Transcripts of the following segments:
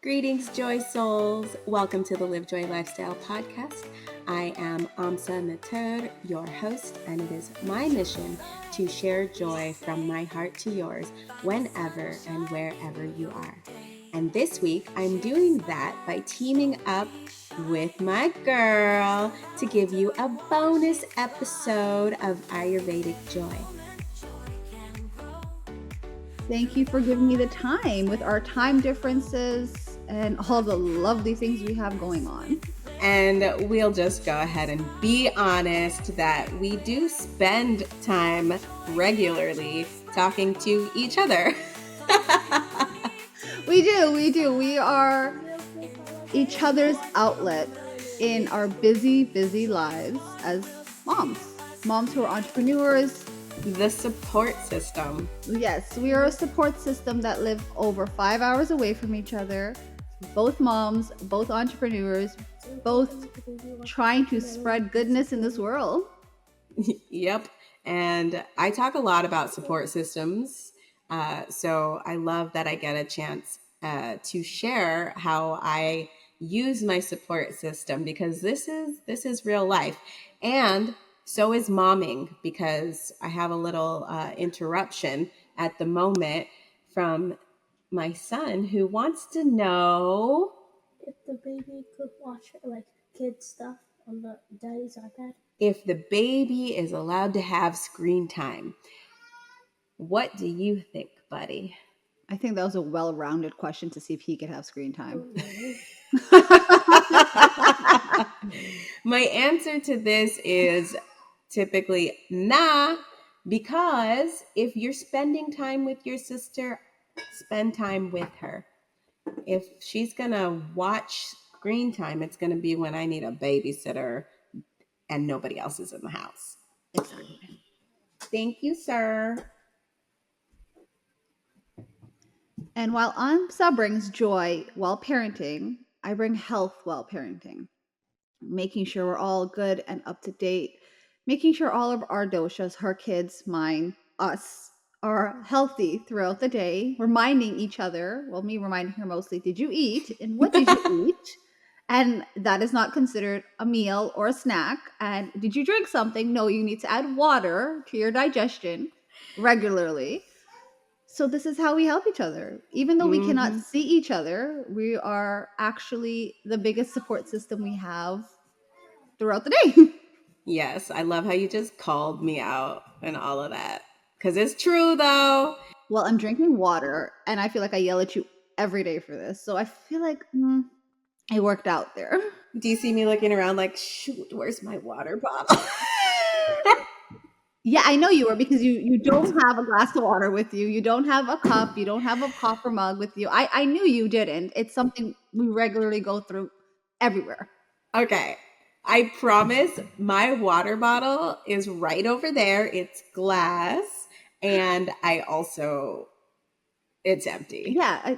Greetings, Joy Souls. Welcome to the Live Joy Lifestyle Podcast. I am Amsa-t Neter, your host, and it is my mission to share joy from my heart to yours whenever and wherever you are. And this week, I'm doing that by teaming up with my girl to give you a bonus episode of Ayurvedic JOY. Thank you for giving me the time with our time differences and all the lovely things we have going on. And we'll just go ahead and be honest that we do spend time regularly talking to each other. We do. We are each other's outlet in our busy lives as moms who are entrepreneurs. The support system. Yes, we are a support system that live over 5 hours away from each other. Both moms, both entrepreneurs, both trying to spread goodness in this world. Yep. And I talk a lot about support systems. So I love that I get a chance to share how I use my support system, because this is real life. And so is momming, because I have a little interruption at the moment from my son who wants to know if the baby could watch like kid stuff on the daddy's iPad. If the baby is allowed to have screen time. What do you think, buddy? I think that was a well-rounded question to see if he could have screen time. My answer to this is typically nah, because if you're spending time with your sister, spend time with her. If she's gonna watch screen time, it's gonna be when I need a babysitter and nobody else is in the house. Exactly. Thank you, sir. And while Amsa brings joy while parenting, I bring health while parenting. Making sure we're all good and up to date. Making sure all of our doshas, her kids, mine, us, are healthy throughout the day. Reminding each other, well, me reminding her mostly, did you eat? And what did you eat? And that is not considered a meal or a snack. And did you drink something? No, you need to add water to your digestion regularly. So this is how we help each other. Even though we cannot see each other, we are actually the biggest support system we have throughout the day. Yes, I love how you just called me out and all of that. Because it's true, though. Well, I'm drinking water, and I feel like I yell at you every day for this. So I feel like it worked out there. Do you see me looking around like, shoot, where's my water bottle? Yeah, I know you were, because you don't have a glass of water with you. You don't have a cup. You don't have a copper mug with you. I knew you didn't. It's something we regularly go through everywhere. Okay. I promise my water bottle is right over there. It's glass. And it's empty. Yeah.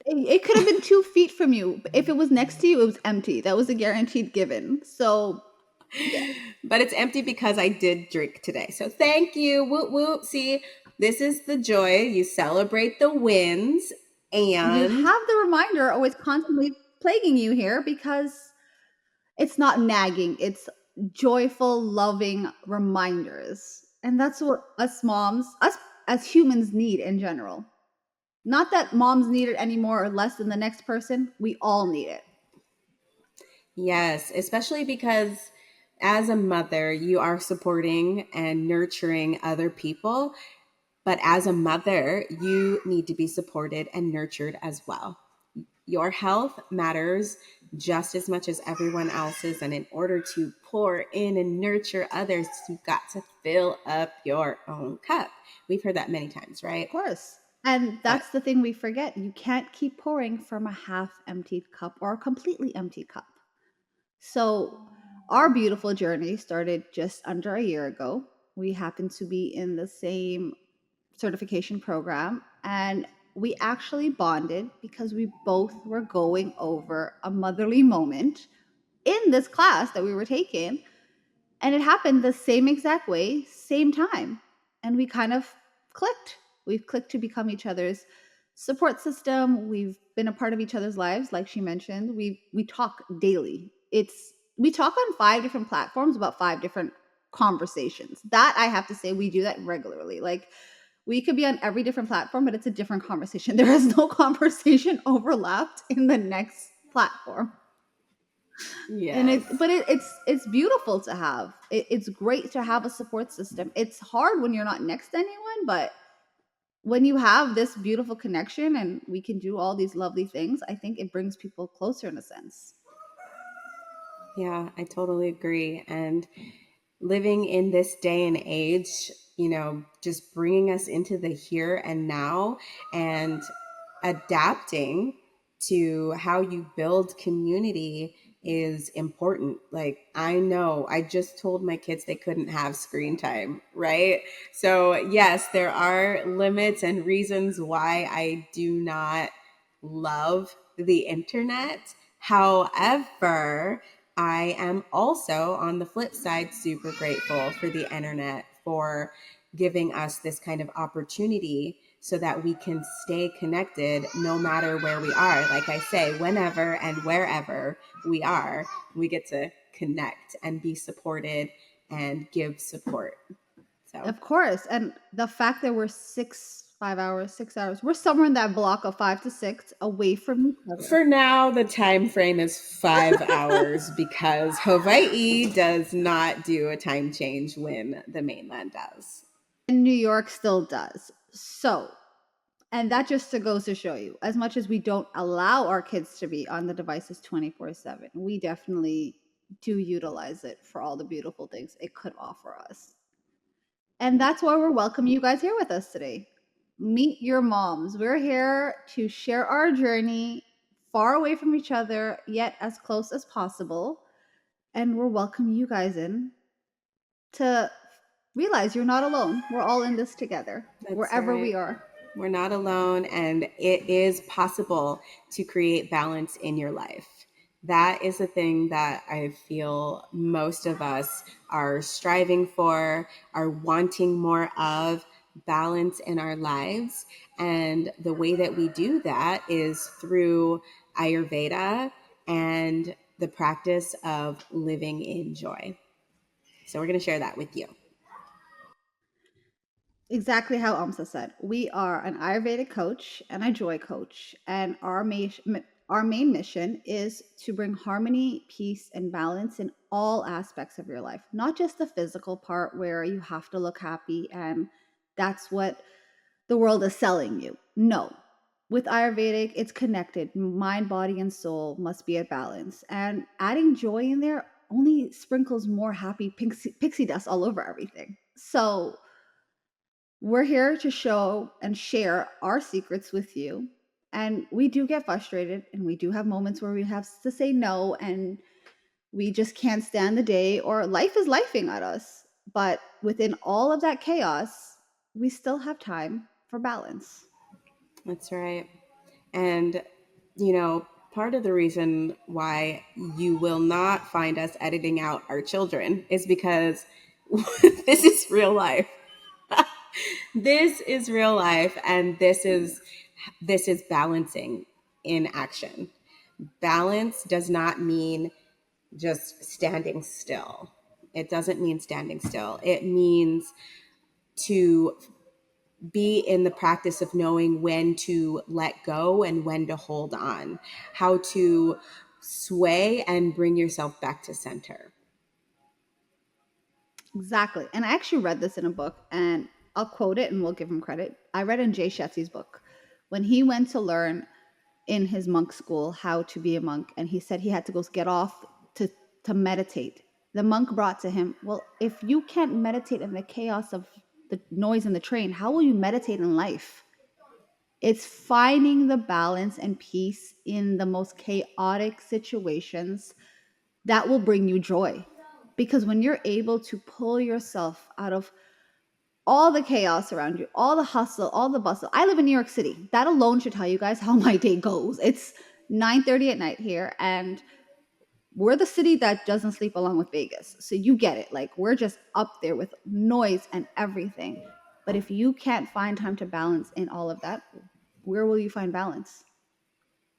It could have been 2 feet from you. If it was next to you, it was empty. That was a guaranteed given. So... yeah. But it's empty because I did drink today. So thank you. Whoop, whoop. See, this is the joy. You celebrate the wins. And you have the reminder always constantly plaguing you here, because it's not nagging. It's joyful, loving reminders. And that's what us moms, us as humans need in general. Not that moms need it any more or less than the next person. We all need it. Yes, especially because as a mother, you are supporting and nurturing other people. But as a mother, you need to be supported and nurtured as well. Your health matters just as much as everyone else's. And in order to pour in and nurture others, you've got to fill up your own cup. We've heard that many times, right? Of course. And that's the thing we forget. You can't keep pouring from a half-emptied cup or a completely empty cup. So our beautiful journey started just under a year ago. We happened to be in the same certification program, and we actually bonded because we both were going over a motherly moment in this class that we were taking. And it happened the same exact way, same time. And we kind of clicked. We've clicked to become each other's support system. We've been a part of each other's lives, like she mentioned. We talk daily. We talk on 5 different platforms about 5 different conversations. That I have to say, we do that regularly. Like, we could be on every different platform, but it's a different conversation. There is no conversation overlapped in the next platform. And Yes. it's beautiful to have. It's great to have a support system. It's hard when you're not next to anyone, but when you have this beautiful connection and we can do all these lovely things, I think it brings people closer in a sense. Yeah, I totally agree. And living in this day and age, just bringing us into the here and now and adapting to how you build community is important. Like, I know I just told my kids they couldn't have screen time, right? So, yes, there are limits and reasons why I do not love the internet. However, I am also, on the flip side, super grateful for the internet for giving us this kind of opportunity so that we can stay connected no matter where we are. Like I say, whenever and wherever we are, we get to connect and be supported and give support. So, Of course. And the fact that we're 5 hours, 6 hours, we're somewhere in that block of 5 to 6 away from each other. for now, the time frame is 5 hours because Hawaii does not do a time change when the mainland does. And New York still does. So, and that just goes to show you, as much as we don't allow our kids to be on the devices 24/7, we definitely do utilize it for all the beautiful things it could offer us. And that's why we're welcoming you guys here with us today. Meet your moms. We're here to share our journey far away from each other, yet as close as possible. And we're welcoming you guys in to realize you're not alone. We're all in this together, That's wherever right. we are. We're not alone, and it is possible to create balance in your life. That is the thing that I feel most of us are striving for, are wanting more of balance in our lives. And the way that we do that is through Ayurveda and the practice of living in joy. So, we're going to share that with you. Exactly how Amsa said. We are an Ayurvedic coach and a joy coach, and our main mission is to bring harmony, peace, and balance in all aspects of your life, not just the physical part where you have to look happy and that's what the world is selling you. No. With Ayurvedic, it's connected. Mind, body, and soul must be at balance. And adding joy in there only sprinkles more happy pixie dust all over everything. So, we're here to show and share our secrets with you. And we do get frustrated and we do have moments where we have to say no and we just can't stand the day or life is lifing at us. But within all of that chaos, we still have time for balance. That's right. And, part of the reason why you will not find us editing out our children is because this is real life. This is real life, and this is balancing in action. Balance does not mean just standing still. It doesn't mean standing still. It means to be in the practice of knowing when to let go and when to hold on, how to sway and bring yourself back to center. Exactly. And I actually read this in a book and I'll quote it and we'll give him credit. I read in Jay Shetty's book when he went to learn in his monk school how to be a monk, and he said he had to go get off to meditate. The monk brought to him, well, if you can't meditate in the chaos of the noise in the train, how will you meditate in life? It's finding the balance and peace in the most chaotic situations that will bring you joy. Because when you're able to pull yourself out of all the chaos around you, all the hustle, all the bustle. I live in New York City. That alone should tell you guys how my day goes. It's 9:30 at night here, and we're the city that doesn't sleep along with Vegas. So you get it. Like, we're just up there with noise and everything. But if you can't find time to balance in all of that, where will you find balance?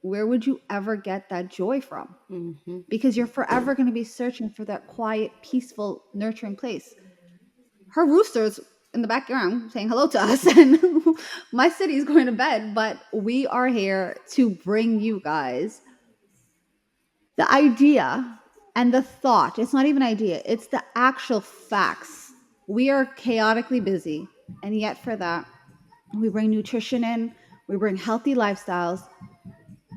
Where would you ever get that joy from? Mm-hmm. Because you're forever going to be searching for that quiet, peaceful, nurturing place. Her rooster's in the background saying hello to us, and my city's going to bed, but we are here to bring you guys the idea and the thought. It's not even idea, it's the actual facts. We are chaotically busy, and yet for that, we bring nutrition in, we bring healthy lifestyles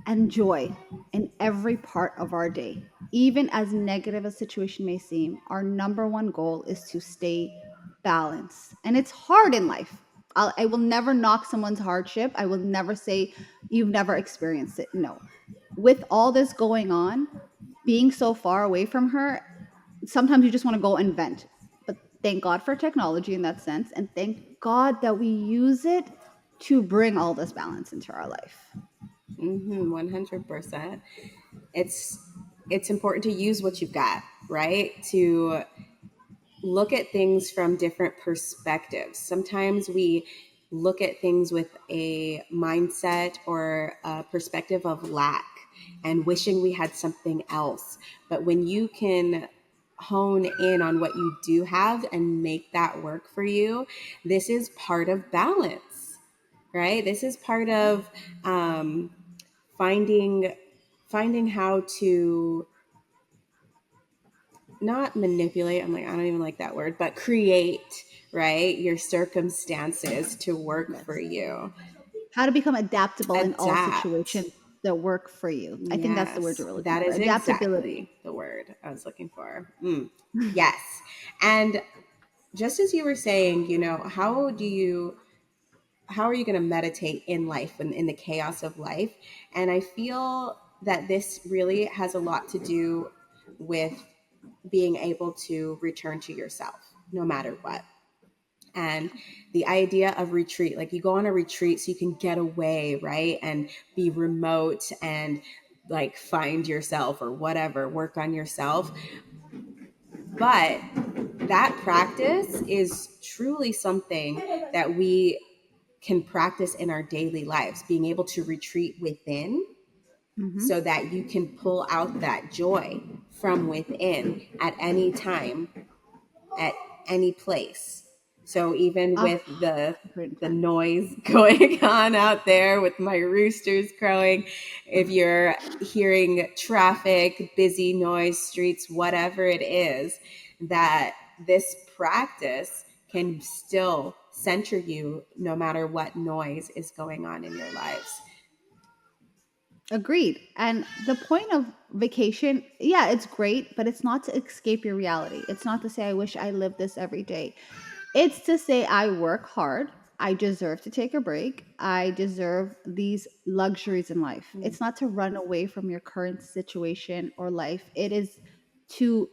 and joy in every part of our day. Even as negative a situation may seem, our number one goal is to stay balanced. And it's hard in life. I will never knock someone's hardship. I will never say you've never experienced it. No. With all this going on, being so far away from her, sometimes you just want to go and vent. But thank God for technology in that sense. And thank God that we use it to bring all this balance into our life. 100%. It's important to use what you've got, right? To look at things from different perspectives. Sometimes we look at things with a mindset or a perspective of lack and wishing we had something else. But when you can hone in on what you do have and make that work for you, this is part of balance, right? This is part of finding how to not manipulate. I'm like, I don't even like that word, but create, right? Your circumstances to work Yes. for you. How to become adaptable in all Adapt. situations that work for you. I think that's the word Yes, you're looking that for. is Adaptability. exactly the word I was looking for. Yes. And just as you were saying, how are you going to meditate in life and in the chaos of life? And I feel that this really has a lot to do with being able to return to yourself no matter what. And the idea of retreat, like you go on a retreat so you can get away, right? And be remote and like find yourself or whatever, work on yourself. But that practice is truly something that we can practice in our daily lives, being able to retreat within Mm-hmm. so that you can pull out that joy from within at any time, at any place. So even A with the 110. noise going on out there with my roosters crowing, if you're hearing traffic, busy noise, streets, whatever it is, that this practice can still center you no matter what noise is going on in your lives. Agreed. And the point of vacation, yeah, it's great, but it's not to escape your reality. It's not to say, I wish I lived this every day. It's to say, I work hard. I deserve to take a break. I deserve these luxuries in life. Mm. It's not to run away from your current situation or life. It is to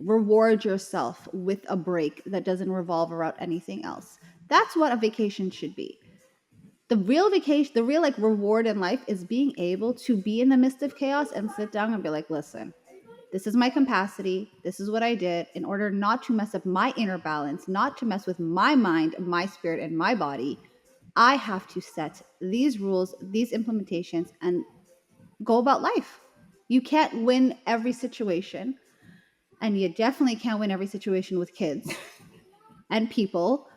reward yourself with a break that doesn't revolve around anything else. That's what a vacation should be. The real vacation, the real like reward in life is being able to be in the midst of chaos and sit down and be like, listen, this is my capacity. This is what I did in order not to mess up my inner balance, not to mess with my mind, my spirit, and my body. I have to set these rules, these implementations, and go about life. You can't win every situation, and you definitely can't win every situation with kids and people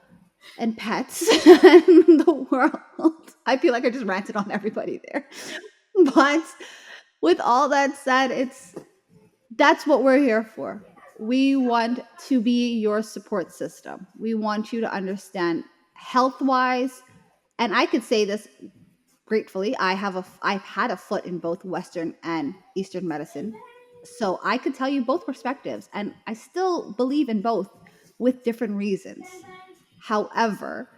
and pets and the world. I feel like I just ranted on everybody there. But with all that said, that's what we're here for. We want to be your support system. We want you to understand health wise, and I could say this gratefully. I've had a foot in both Western and Eastern medicine, so I could tell you both perspectives, and I still believe in both with different reasons. However,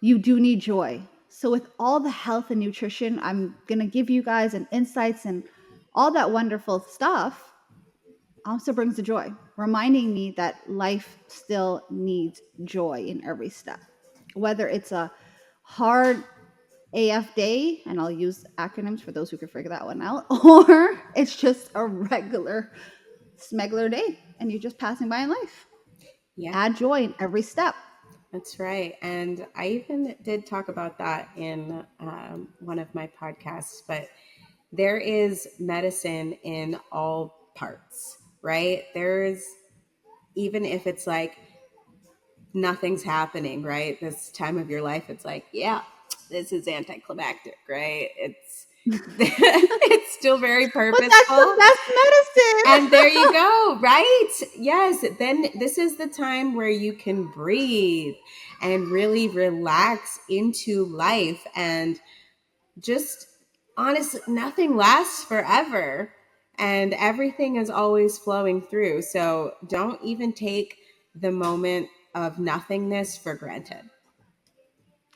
you do need joy. So with all the health and nutrition, I'm gonna give you guys and insights and all that wonderful stuff also brings the joy, reminding me that life still needs joy in every step. Whether it's a hard AF day, and I'll use acronyms for those who can figure that one out, or it's just a regular smegular day and you're just passing by in life. Yeah. Add joy in every step. That's right. And I even did talk about that in one of my podcasts, but there is medicine in all parts, right? There's, even if it's like nothing's happening, right? This time of your life, it's like, yeah, this is anticlimactic, right? It's it's still very But that's the purposeful. best medicine. And there you go, right? Yes, then this is the time where you can breathe and really relax into life. And just honestly, nothing lasts forever and everything is always flowing through. So don't even take the moment of nothingness for granted.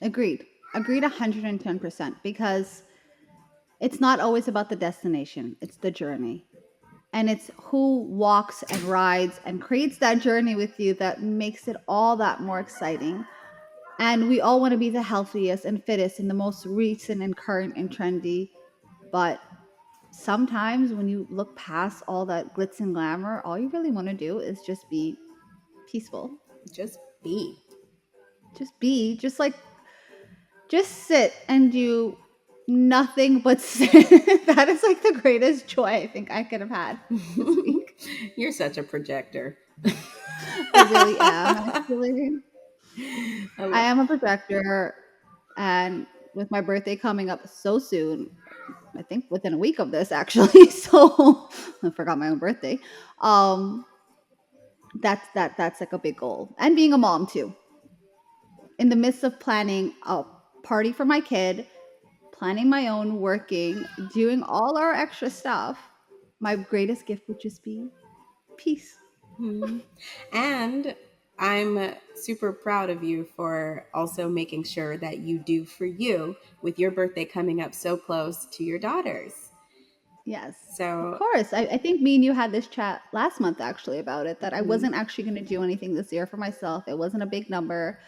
Agreed. Agreed 110%, because it's not always about the destination, it's the journey. And it's who walks and rides and creates that journey with you that makes it all that more exciting. And we all want to be the healthiest and fittest and the most recent and current and trendy. But sometimes when you look past all that glitz and glamour, all you really want to do is just be peaceful. Just be. Just be, just sit and do nothing but sit. That is like the greatest joy I think I could have had this week. You're such a projector. I really am, actually. I I love am a projector, and with my birthday coming up so soon, I think within a week of this actually. So I forgot my own birthday. Um, that's like a big goal, and being a mom too. In the midst of planning a party for my kid, planning my own, working, doing all our extra stuff, my greatest gift would just be peace. Mhm. And I'm super proud of you for also making sure that you do for you with your birthday coming up so close to your daughter's. Yes, of So, course. I think me and you had this chat last month actually about it, that I mhm, wasn't actually going to do anything this year for myself. It wasn't a big number.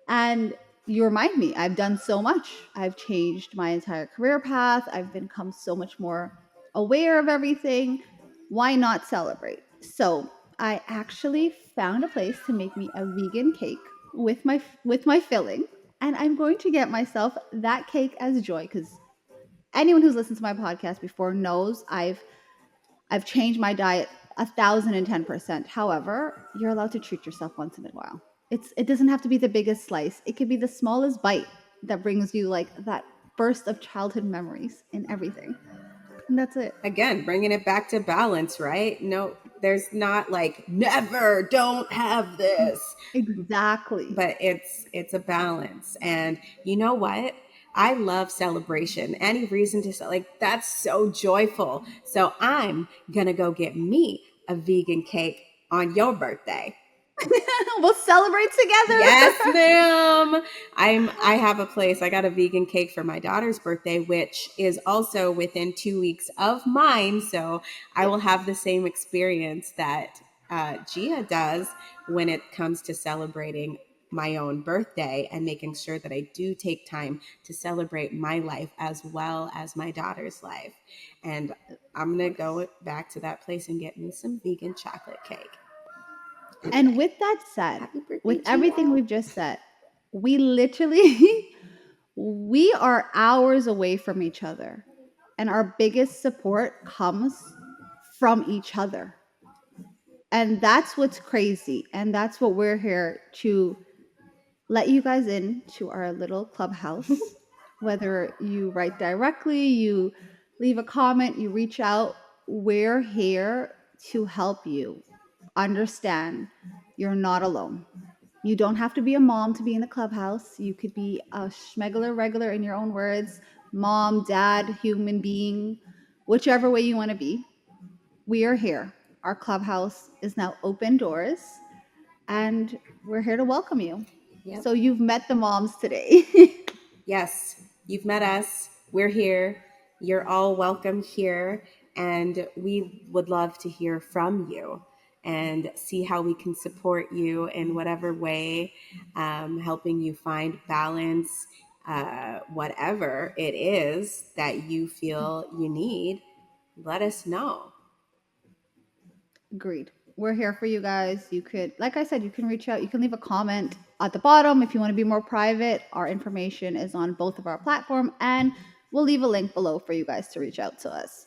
And you remind me, I've done so much. I've changed my entire career path. I've become so much more aware of everything. Why not celebrate? So I actually found a place to make me a vegan cake with my filling. And I'm going to get myself that cake as joy, because anyone who's listened to my podcast before knows I've changed my diet 1,010%. However, you're allowed to treat yourself once in a while. It doesn't have to be the biggest slice. It could be the smallest bite that brings you like that burst of childhood memories and everything. And that's it. again, bringing it back to balance, right? No, there's not like never don't have this, Exactly. but it's a balance. And you know what? I love celebration. Any reason to like that's so joyful. So I'm gonna go get me a vegan cake on your birthday. We'll celebrate Yes, together. ma'am. I have a place. I got a vegan cake for my daughter's birthday, which is also within 2 weeks of mine. So I Yep. will have the same experience that Gia does when it comes to celebrating my own birthday and making sure that I do take time to celebrate my life as well as my daughter's life. And I'm Of gonna course. go back to that place and get me some vegan chocolate cake and be And like, with that said, "Happy birthday, with everything Gia!" we've just said, we literally we are hours away from each other, and our biggest support comes from each other. And that's what's crazy, and that's what we're here to let you guys in to our little clubhouse. Whether you write directly, you leave a comment, you reach out, we're here to help you understand you're not alone. You don't have to be a mom to be in the clubhouse. You could be a schmegular regular, in your own words, mom, dad, human being, whichever way you want to be. We are here. Our clubhouse is now open doors, and we're here to welcome you. Yep. So you've met the moms today. Yes, you've met us. We're here. You're all welcome here. And we would love to hear from you and see how we can support you in whatever way, helping you find balance, whatever it is that you feel you need. Let us know. Agreed. We're here for you guys. You could, like I said, you can reach out. You can leave a comment at the bottom if you want to be more private. Our information is on both of our platform, and we'll leave a link below for you guys to reach out to us.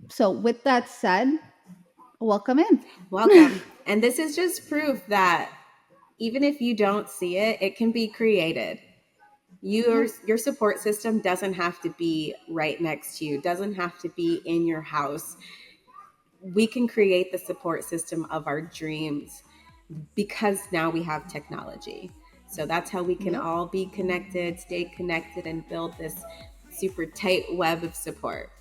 So with that said, welcome in. Welcome. And this is just proof that even if you don't see it, it can be created. Your support system doesn't have to be right next to you, doesn't have to be in your house. We can create the support system of our dreams because now we have technology. So that's how we can all be connected, stay connected, and build this super tight web of support.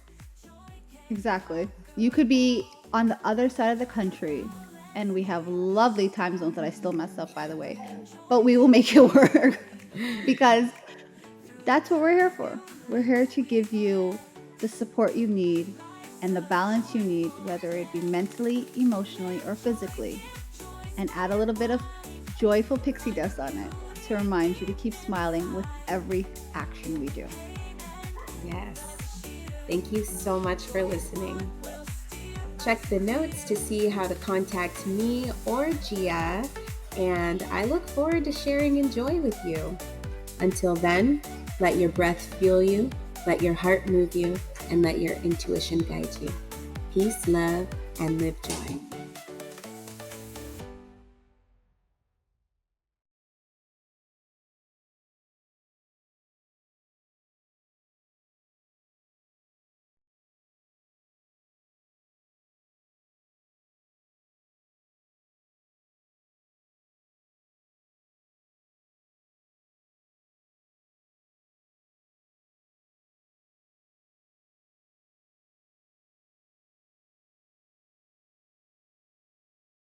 Exactly. You could be on the other side of the country, and we have lovely time zones that I still mess up, by the way, but we will make it work because that's what we're here for. We're here to give you the support you need and the balance you need, whether it be mentally, emotionally, or physically, and add a little bit of joyful pixie dust on it to remind you to keep smiling with every action we do. Yes. Thank you so much for listening. Check the notes to see how to contact me or Gia, and I look forward to sharing inJOY with you. Until then, let your breath fuel you, let your heart move you, and let your intuition guide you. Peace, love, and live joy.